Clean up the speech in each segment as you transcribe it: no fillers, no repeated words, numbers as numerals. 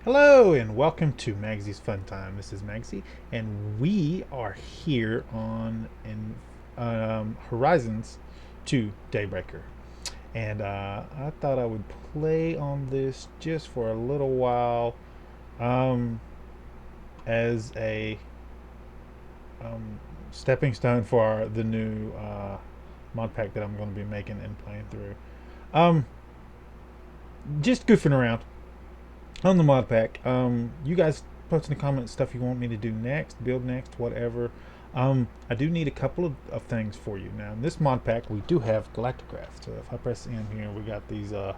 Hello and welcome to Magzie's Fun Time. This is Magzie, and we are here on in Horizons 2 Daybreaker. And I thought I would play on this just for a little while um, as a stepping stone for the new mod pack that I'm going to be making and playing through. Um, just goofing around on the mod pack. You guys post in the comments stuff you want me to do next, build next, whatever. I do need a couple of things for you. Now, in this mod pack, we do have Galactograph. So if I press M here, we got these, well,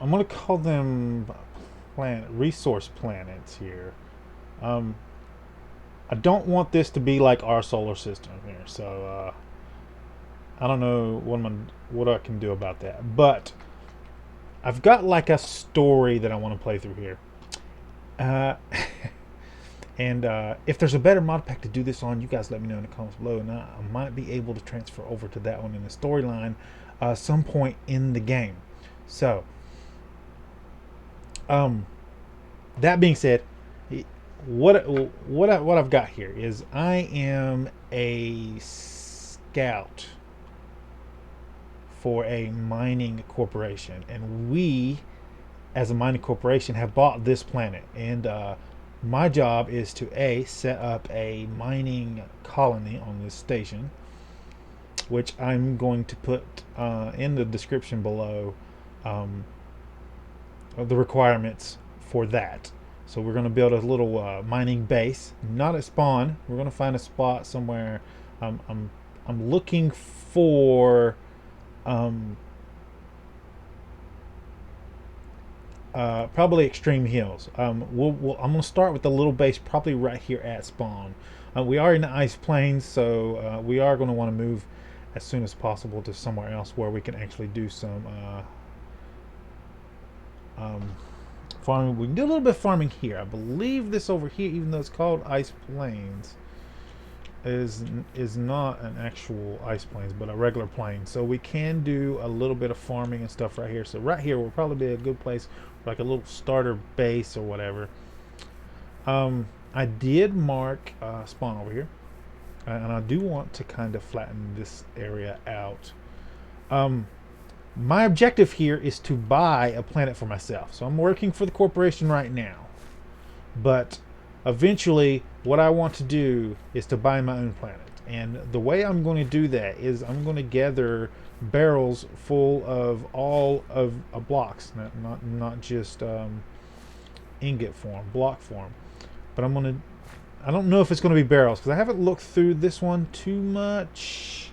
I'm going to call them resource planets here. I don't want this to be like our solar system here. So, I don't know what I can do about that. But I've got like a story that I want to play through here. Uh, and if there's a better mod pack to do this on, you guys let me know in the comments below, and I might be able to transfer over to that one in the storyline some point in the game. So, that being said, what I've got here is I am a scout for a mining corporation, and we as a mining corporation have bought this planet, and my job is to set up a mining colony on this station, which I'm going to put in the description below, the requirements for that. So we're going to build a little mining base, not a spawn. We're going to find a spot somewhere. I'm looking for probably extreme hills. I'm going to start with the little base probably right here at spawn. We are in the ice plains, so we are going to want to move as soon as possible to somewhere else where we can actually do some farming. We can do a little bit of farming here. I believe this over here, even though it's called ice plains, is not an actual ice plains, but a regular plain. So we can do a little bit of farming and stuff right here. So right here will probably be a good place for like a little starter base or whatever. I did mark spawn over here, and I do want to kind of flatten this area out. My objective here is to buy a planet for myself. So I'm working for the corporation right now, but eventually what I want to do is to buy my own planet. And the way I'm going to do that is I'm going to gather barrels full of all of blocks, not just ingot form, block form. But I don't know if it's going to be barrels because I haven't looked through this one too much.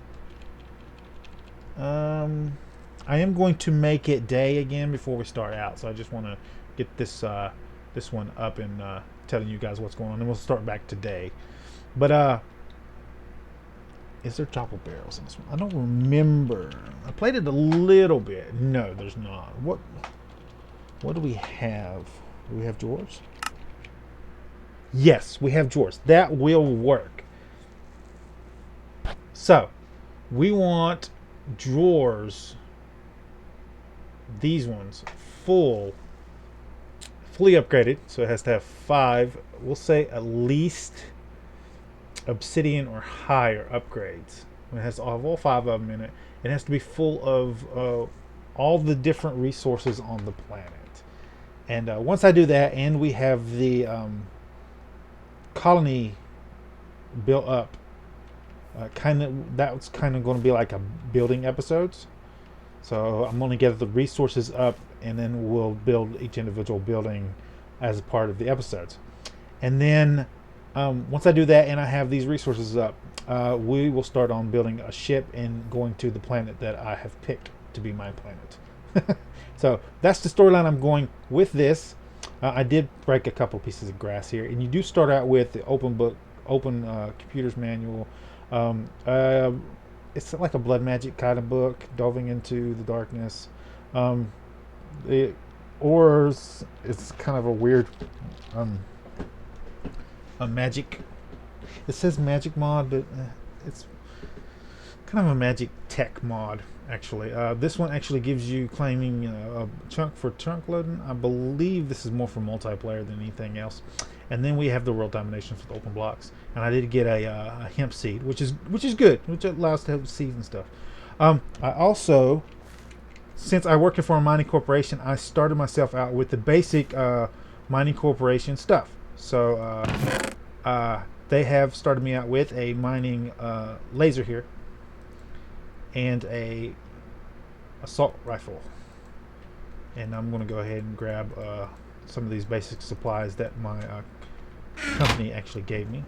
I am going to make it day again before we start out, so I just want to get this one up and telling you guys what's going on, and we'll start back today. But is there chopper barrels in this one? I don't remember. I played it a little bit. No, there's not. What do we have? Do we have drawers? Yes, we have drawers. That will work. So we want drawers, these ones, fully upgraded. So it has to have 5, we'll say at least obsidian or higher upgrades. It has to have all 5 of them in it. It has to be full of all the different resources on the planet. And once I do that, and we have the colony built up, that's kind of going to be like a building episodes. So I'm going to get the resources up, and then we'll build each individual building as a part of the episodes. And then once I do that and I have these resources up, we will start on building a ship and going to the planet that I have picked to be my planet. So that's the storyline I'm going with this. I did break a couple pieces of grass here, and you do start out with the open computer's manual. It's like a blood magic kind of book, delving into the darkness. The ores is kind of a weird a magic. It says magic mod, but it's kind of a magic tech mod, actually. This one actually gives you claiming a chunk for chunk loading. I believe this is more for multiplayer than anything else. And then we have the world domination for the open blocks. And I did get a hemp seed, which is good, which allows to have seeds and stuff. I also, since I work for a mining corporation, I started myself out with the basic mining corporation stuff. So they have started me out with a mining laser here and a assault rifle. And I'm going to go ahead and grab some of these basic supplies that my company actually gave me.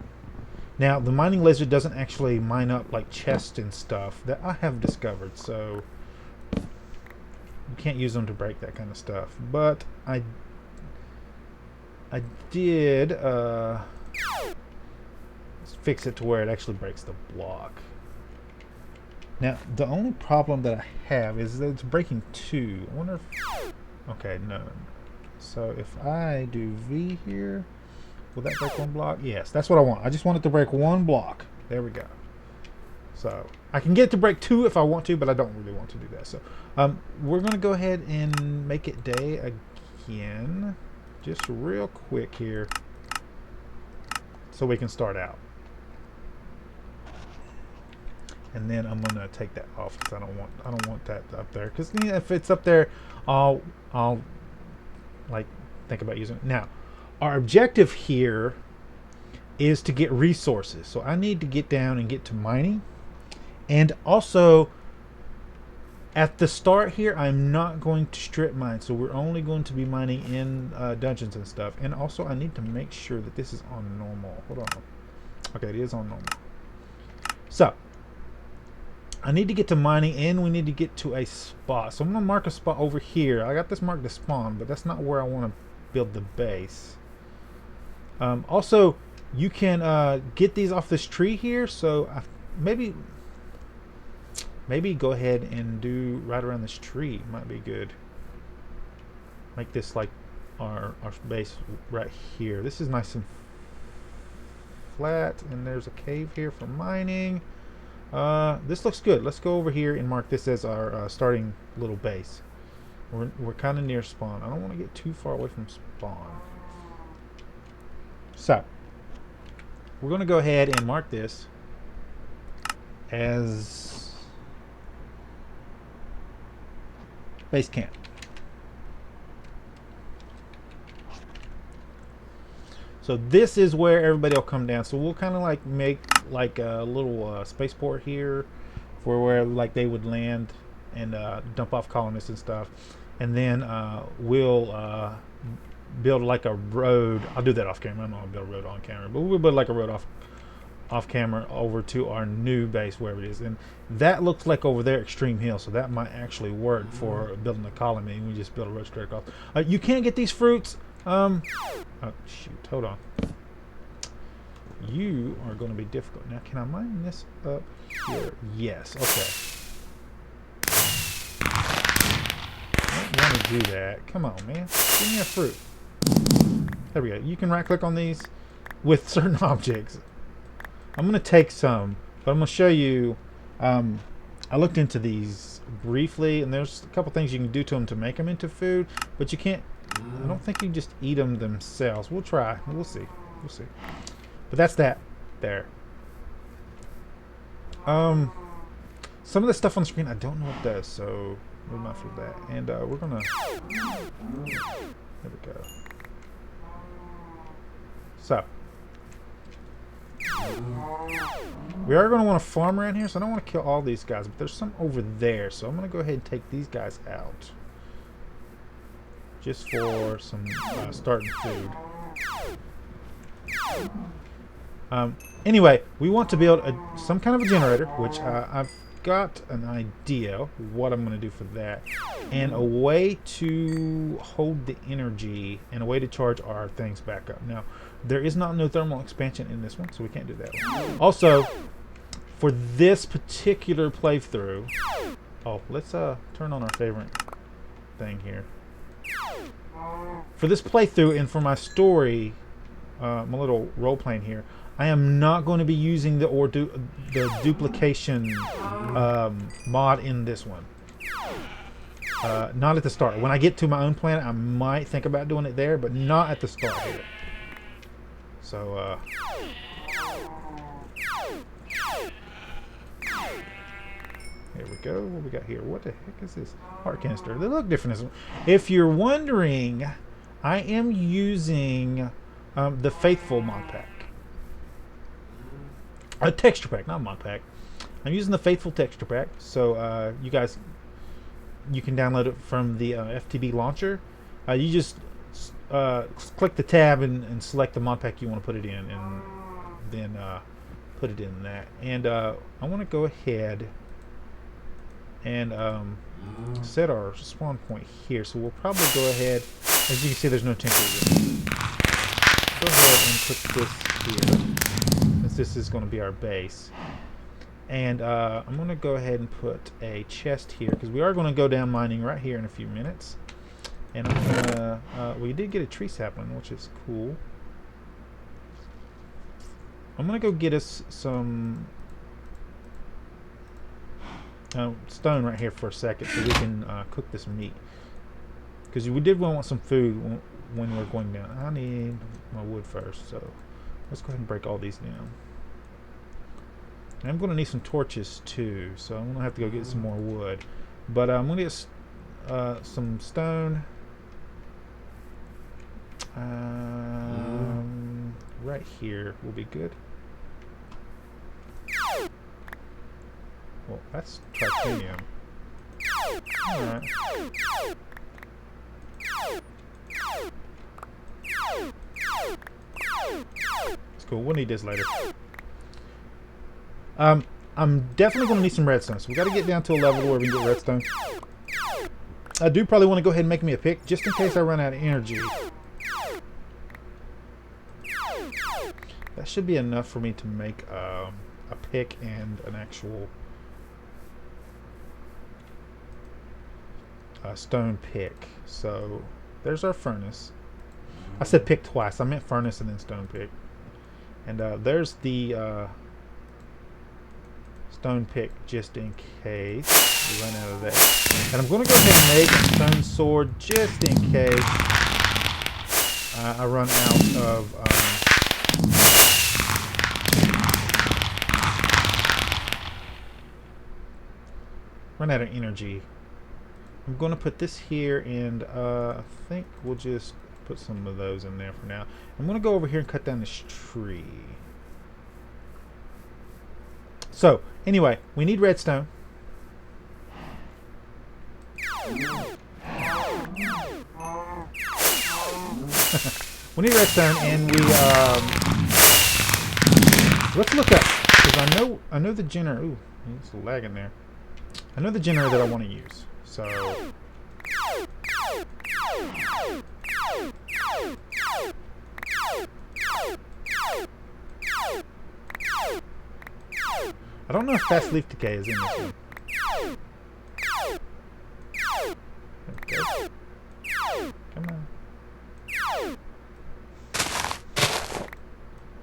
Now, the mining laser doesn't actually mine up like chests and stuff that I have discovered, so you can't use them to break that kind of stuff. But I did fix it to where it actually breaks the block. Now, the only problem that I have is that it's breaking 2. I wonder if... Okay, no. So if I do V here, will that break 1 block? Yes, that's what I want. I just want it to break 1 block. There we go. So I can get it to break 2 if I want to, but I don't really want to do that. So we're going to go ahead and make it day again. Just real quick here, so we can start out. And then I'm gonna take that off because I don't want that up there, because if it's up there, I'll like think about using it. Now, our objective here is to get resources, so I need to get down and get to mining. And also at the start here, I'm not going to strip mine, so we're only going to be mining in dungeons and stuff. And also I need to make sure that this is on normal. Hold on. Okay, it is on normal. So I need to get to mining, and we need to get to a spot. So I'm going to mark a spot over here. I got this marked to spawn, but that's not where I want to build the base. Also, you can get these off this tree here. So maybe go ahead and do right around this tree. Might be good. Make this like our base right here. This is nice and flat, and there's a cave here for mining. This looks good. Let's go over here and mark this as our starting little base. We're kind of near spawn. I don't want to get too far away from spawn. So we're going to go ahead and mark this as base camp. So this is where everybody will come down. So we'll kind of like make like a little spaceport here for where like they would land and dump off colonists and stuff. And then we'll build like a road. I'll do that off camera. I'm not gonna build a road on camera, but we'll build like a road off camera over to our new base, wherever it is. And that looks like over there Extreme Hill, so that might actually work for building a colony. We just build a road straight across. You can't get these fruits. Oh shoot, hold on. You are going to be difficult. Now, can I mine this up here? Yes, okay. I don't want to do that. Come on, man. Give me a fruit. There we go. You can right click on these with certain objects. I'm going to take some, but I'm going to show you. I looked into these briefly, and there's a couple things you can do to them to make them into food, but you can't. I don't think you can just eat them themselves. We'll try. We'll see. We'll see. But that's that there. Some of the stuff on the screen I don't know what it does, so we're not for that. And we're gonna. There we go. So we are going to want to farm around here, so I don't want to kill all these guys, but there's some over there, so I'm going to go ahead and take these guys out. Just for some starting food. Anyway, we want to build some kind of a generator, which I've got an idea what I'm going to do for that, and a way to hold the energy and a way to charge our things back up. Now, there is not no thermal expansion in this one, so we can't do that one. Also, for this particular playthrough, let's turn on our favorite thing here. For this playthrough and for my story, my little role playing here, I am not going to be using the duplication mod in this one. Not at the start. When I get to my own planet, I might think about doing it there, but not at the start here. So, here we go. What we got here? What the heck is this? Heart canister. They look different. If you're wondering, I am using the Faithful mod pack. A texture pack, not mod pack. I'm using the Faithful texture pack. So, you guys, you can download it from the FTB launcher. You just click the tab and select the mod pack you want to put it in, and then put it in that. And I want to go ahead and set our spawn point here. So we'll probably go ahead. As you can see, there's no temporary. Go ahead and put this here, since this is going to be our base. And I'm going to go ahead and put a chest here, because we are going to go down mining right here in a few minutes. And I'm going to, we did get a tree sapling, which is cool. I'm going to go get us some stone right here for a second, so we can cook this meat. Because we did want some food when we're going down. I need my wood first, so let's go ahead and break all these down. I'm going to need some torches too, so I'm going to have to go get some more wood. But I'm going to get some stone right here will be good. Well, that's titanium. Alright. It's cool. We'll need this later. I'm definitely going to need some redstone, so we got to get down to a level where we can get redstone. I do probably want to go ahead and make me a pick, just in case I run out of energy. That should be enough for me to make a pick and an actual stone pick. So there's our furnace. I said pick twice. I meant furnace and then stone pick. And there's the stone pick, just in case we run out of that. And I'm going to go ahead and make a stone sword just in case I run out of energy. I'm going to put this here, and I think we'll just put some of those in there for now. I'm going to go over here and cut down this tree. So, anyway, we need redstone. We need redstone, and we let's look up, because I know the generator. Ooh, it's lagging there. I know the generator that I want to use. So I don't know if fast leaf decay is in this one. Okay. Come on.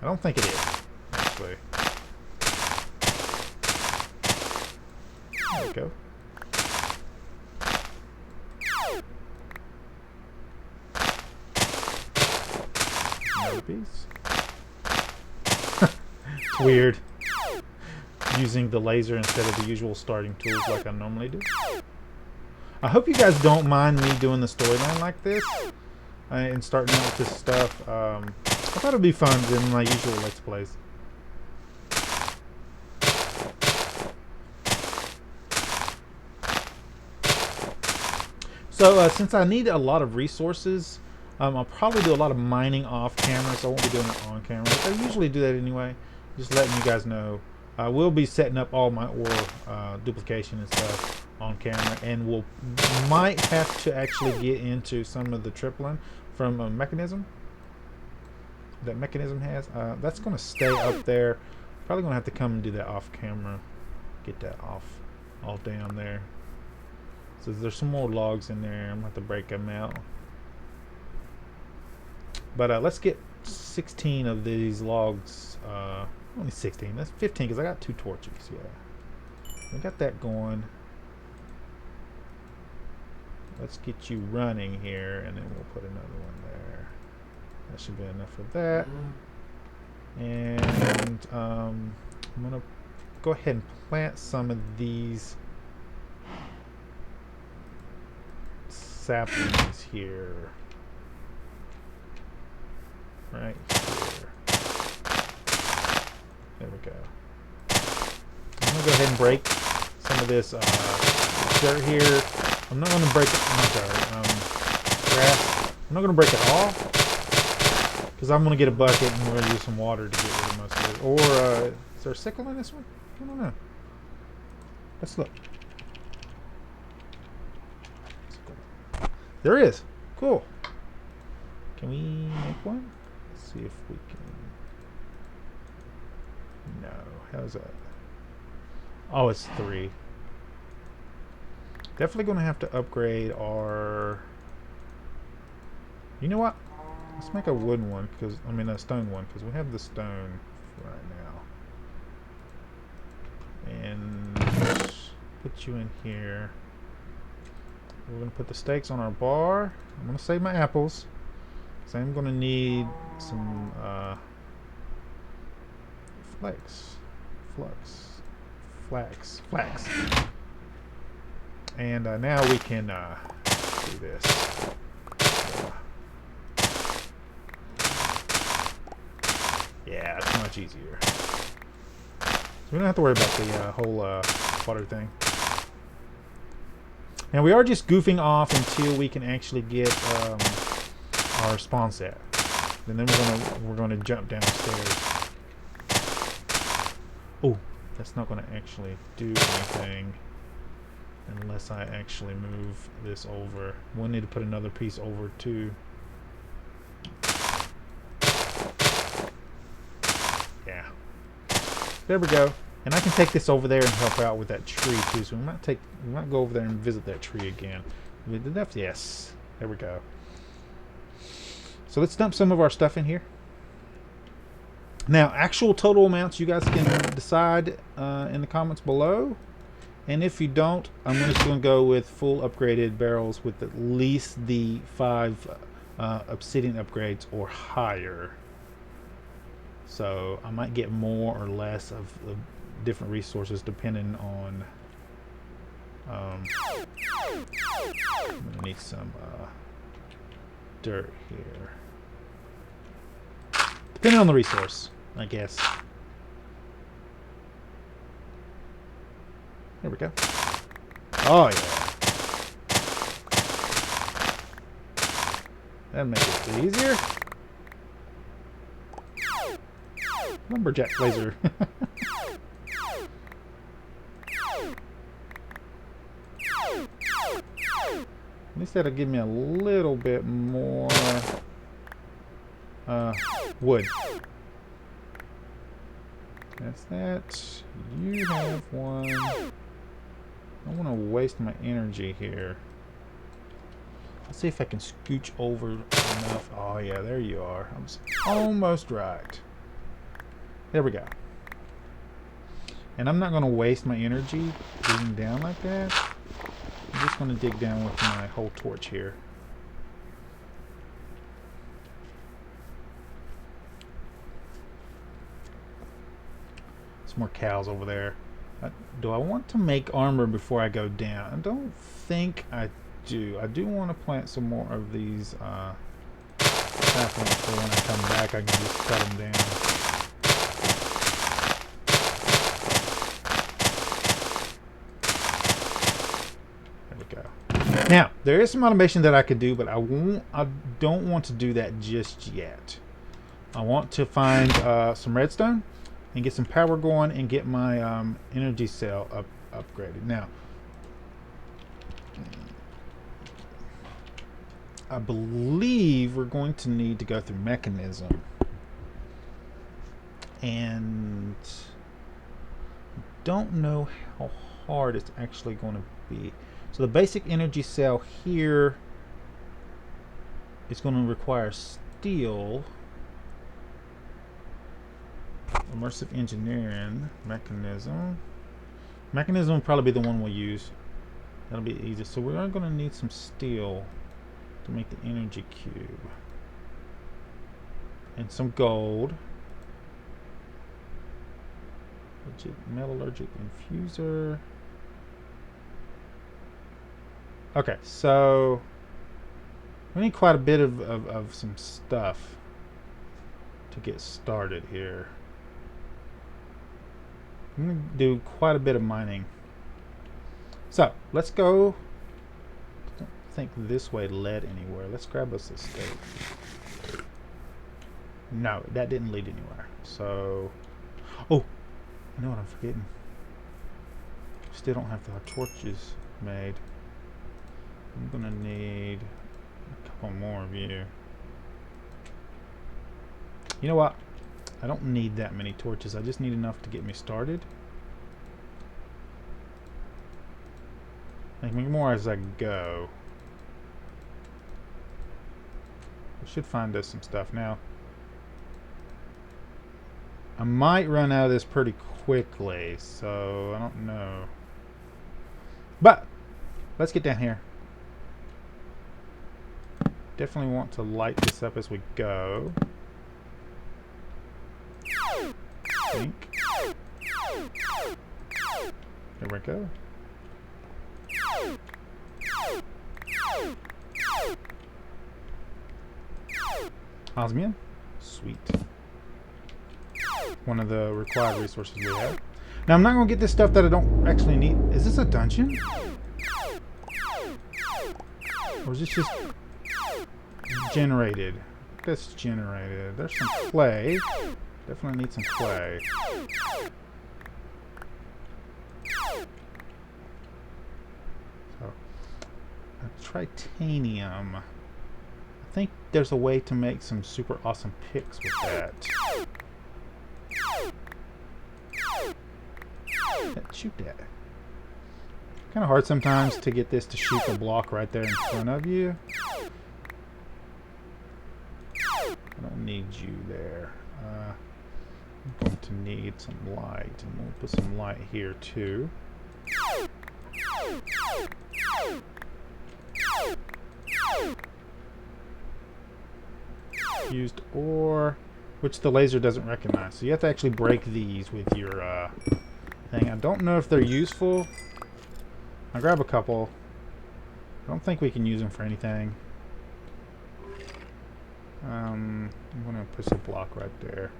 I don't think it is, actually. There we go. Another piece. It's weird using the laser instead of the usual starting tools like I normally do. I hope you guys don't mind me doing the storyline like this and starting out with this stuff. I thought it'd be fun than my usual Let's Plays. So since I need a lot of resources, I'll probably do a lot of mining off camera, so I won't be doing it on camera. But I usually do that anyway, just letting you guys know. I will be setting up all my ore duplication and stuff on camera, and we'll might have to actually get into some of the tripling from a mechanism that mechanism has. That's going to stay up there. Probably going to have to come and do that off camera. Get that off, all down there. So there's some more logs in there. I'm going to have to break them out. But let's get 16 of these logs only 16. That's 15 because I got 2 torches. Yeah, we got that going. Let's get you running here, and then we'll put another one there. That should be enough for that. And I'm gonna go ahead and plant some of these saplings here. Right here. There we go. I'm gonna go ahead and break some of this dirt here. I'm not gonna break it. Grass. I'm not gonna break it all because I'm gonna get a bucket and we're gonna use some water to get rid of most of it. Or is there a sickle in this one? I don't know. Let's look. There is. Cool. Can we make one? Let's see if we can. No. How's that? Oh, it's 3. Definitely going to have to upgrade our... You know what? Let's make a wooden one, because I mean a stone one, because we have the stone right now. And put you in here. We're going to put the stakes on our bar. I'm going to save my apples. So I'm going to need some flax. And now we can do this. Yeah, it's much easier. So we don't have to worry about the whole water thing. Now we are just goofing off until we can actually get our spawn set, and then we're gonna jump downstairs. Oh, that's not gonna actually do anything unless I actually move this over. We'll need to put another piece over too. Yeah, there we go. And I can take this over there and help out with that tree too. So we might go over there and visit that tree again. We did that. Yes, there we go. So let's dump some of our stuff in here. Now, actual total amounts you guys can decide in the comments below. And if you don't, I'm just going to go with full upgraded barrels with at least the 5 obsidian upgrades or higher. So I might get more or less of the different resources depending on I'm gonna need some dirt here, depending on the resource, I guess. There we go. Oh yeah, that makes it easier. Lumberjack laser. At least that'll give me a little bit more wood. That's that. You have one. I don't want to waste my energy here. Let's see if I can scooch over enough. Oh yeah, there you are. I'm almost right. There we go. And I'm not going to waste my energy digging down like that. I'm just going to dig down with my whole torch here. Some more cows over there. Do I want to make armor before I go down? I don't think I do. I do want to plant some more of these saplings for when I come back I can just cut them down. Now, there is some automation that I could do, but I don't want to do that just yet. I want to find some redstone and get some power going and get my energy cell upgraded. Now, I believe we're going to need to go through mechanism. And don't know how hard it's actually going to be. So the basic energy cell here is going to require steel. Immersive engineering mechanism. Mechanism will probably be the one we'll use. That'll be easy. So we are going to need some steel to make the energy cube. And some gold. Metallurgic infuser. Okay, so we need quite a bit of some stuff to get started here. I'm going to do quite a bit of mining. So, let's go. I don't think this way led anywhere. Let's grab us a stake. No, that didn't lead anywhere. So, oh, you know what I'm forgetting? Still don't have the torches made. I'm going to need a couple more of you. You know what? I don't need that many torches. I just need enough to get me started. Make more as I go. I should find us some stuff now. I might run out of this pretty quickly, so I don't know. But let's get down here. Definitely want to light this up as we go. I think. There we go. Osmium. Sweet. One of the required resources we have. Now I'm not going to get this stuff that I don't actually need. Is this a dungeon? Or is this just generated? That's generated. There's some clay. Definitely need some clay. So, titanium. I think there's a way to make some super awesome picks with that. Shoot that. Kind of hard sometimes to get this to shoot the block right there in front of you. I don't need you there. I'm going to need some light, and we'll put some light here too. Used ore, which the laser doesn't recognize. So you have to actually break these with your thing. I don't know if they're useful. I'll grab a couple. I don't think we can use them for anything. I'm going to push a block right there.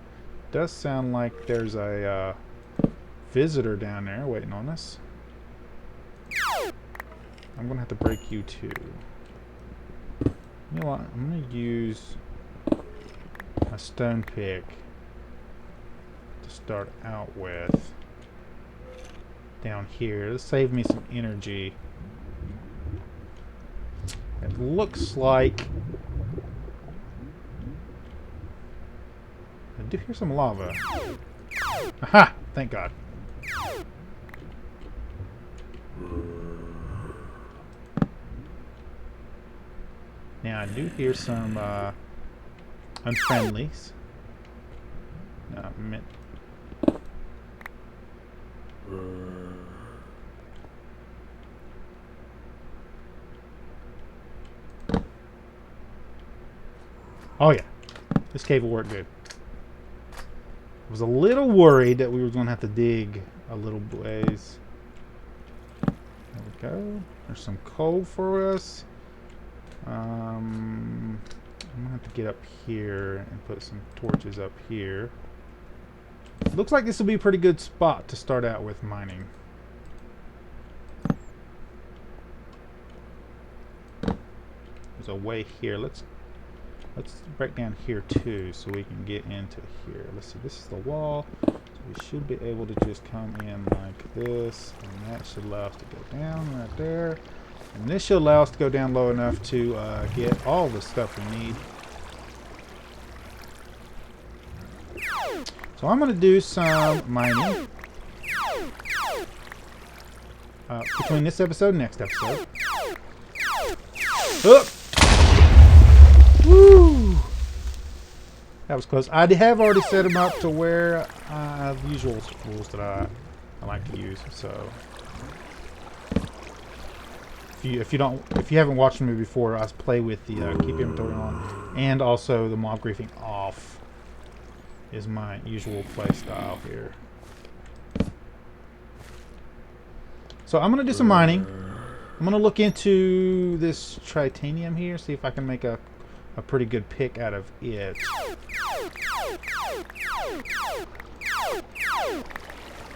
Does sound like there's a visitor down there waiting on us. I'm going to have to break you too. You know what? I'm going to use a stone pick to start out with. Down here. This save me some energy. It looks like I do hear some lava. Aha! Thank God. Now I do hear some unfriendlies. No, oh yeah, this cave will work good. I was a little worried that we were going to have to dig a little ways. There we go. There's some coal for us. I'm going to have to get up here and put some torches up here. Looks like this will be a pretty good spot to start out with mining. There's a way here. Let's break down here too so we can get into here. Let's see, this is the wall. So we should be able to just come in like this, and that should allow us to go down right there. And this should allow us to go down low enough to get all the stuff we need. So I'm going to do some mining between this episode and next episode. Woo! That was close. I have already set them up to where the usual rules that I like to use. So if you haven't watched me before, I play with the keep inventory on and also the mob griefing off is my usual play style here. So I'm gonna do some mining. I'm gonna look into this titanium here, see if I can make a pretty good pick out of it.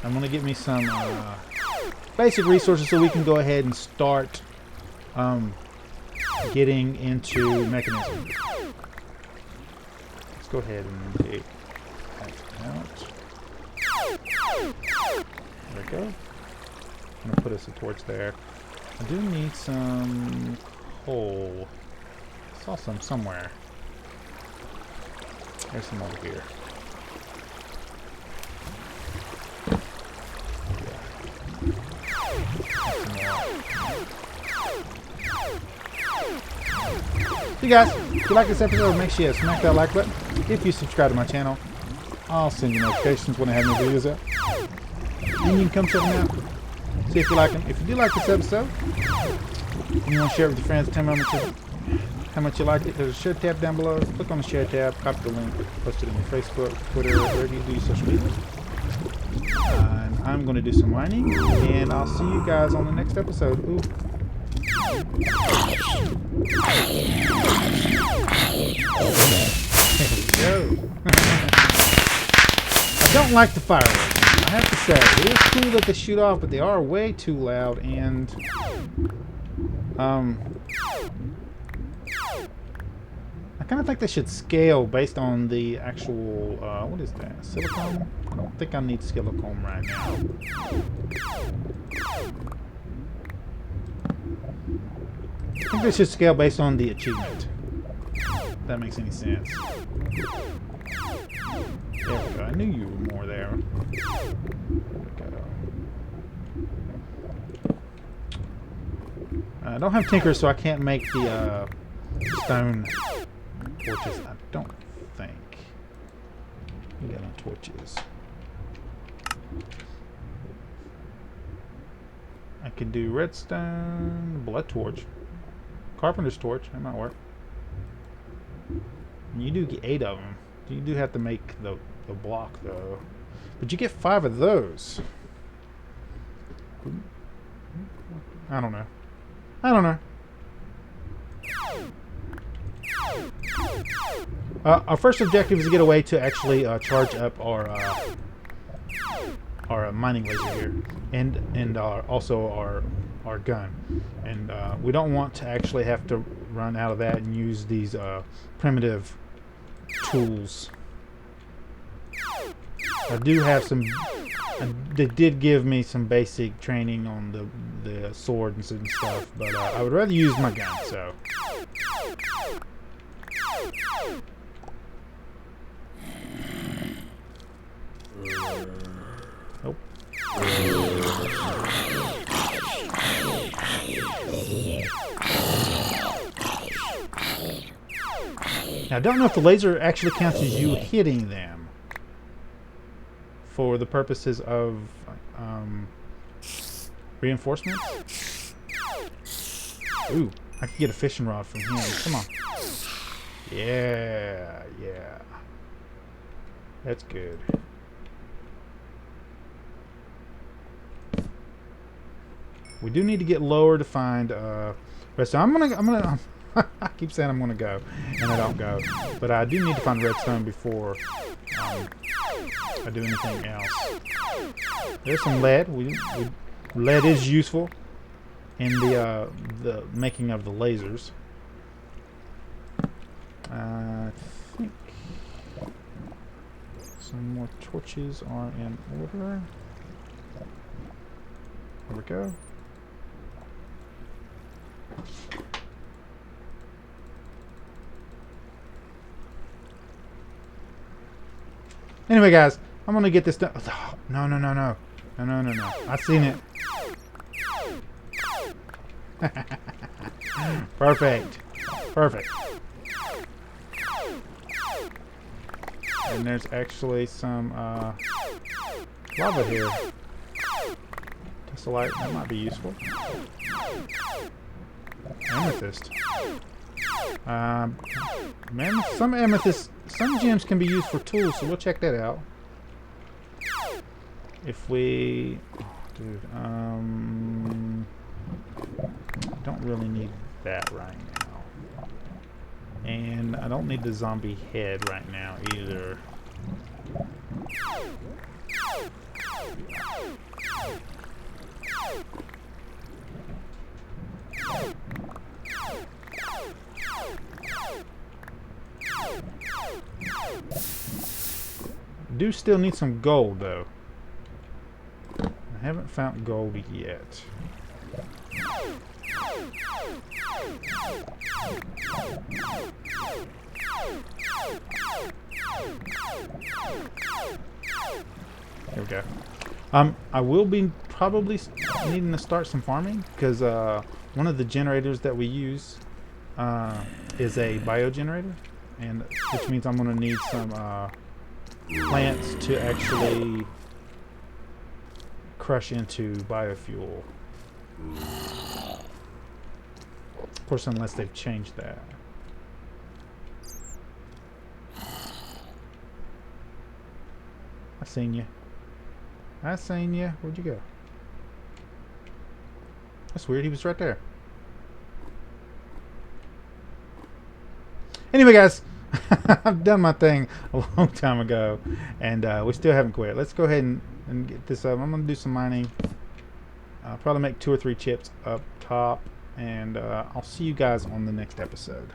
I'm gonna get me some basic resources so we can go ahead and start getting into mechanism. Let's go ahead and take that out. There we go. I'm gonna put us a torch there. I do need some coal. I saw some somewhere. There's some over here. So you guys, if you like this episode, make sure you smack that like button. If you subscribe to my channel, I'll send you notifications when I have new videos out. And you can come check them out. See if you like them. If you do like this episode, and you want to share it with your friends, tell me how much you liked it. There's a share tab down below. Click on the share tab, copy the link, post it in your Facebook, Twitter, wherever you do your social media. And I'm going to do some mining, and I'll see you guys on the next episode. Ooh. There we go. I don't like the fireworks. I have to say, it is cool that they shoot off, but they are way too loud, and I kind of think they should scale based on the actual, what is that, silicone? I don't think I need silicone right now. I think they should scale based on the achievement. If that makes any sense. There we go. I knew you were more there. There we go. I don't have Tinker, so I can't make the stone torches. I don't think. We got no torches. I can do redstone, blood torch, carpenter's torch. That might work. And you do get 8 of them. You do have to make the block though, but you get 5 of those. I don't know. Our first objective is to get a way to actually charge up our mining laser here, and also our gun, and we don't want to actually have to run out of that and use these primitive tools. I do have some. They did give me some basic training on the sword and stuff, but I would rather use my gun. So. Nope. Now, I don't know if the laser actually counts as you hitting them for the purposes of reinforcements. Ooh, I could get a fishing rod from him. Come on. Yeah. That's good. We do need to get lower to find redstone. I'm gonna I keep saying I'm gonna go, and I don't go. But I do need to find redstone before I do anything else. There's some lead. Lead is useful in the making of the lasers. I think some more torches are in order. There we go. Anyway, guys, I'm gonna get this done. Oh, no. I've seen it. Perfect. And there's actually some lava here. Tessellite, that might be useful. Amethyst. Man, some gems can be used for tools, so we'll check that out. If we, dude, don't really need that right now, and I don't need the zombie head right now either. Do still need some gold though. I haven't found gold yet. Here we go. I will be probably needing to start some farming because one of the generators that we use is a biogenerator, and which means I'm going to need some plants to actually crush into biofuel. Of course, unless they've changed that. I seen you. I seen you. Where'd you go? That's weird. He was right there. Anyway, guys, I've done my thing a long time ago, and we still haven't quit. Let's go ahead and get this up. I'm going to do some mining. Probably make 2 or 3 chips up top, and I'll see you guys on the next episode.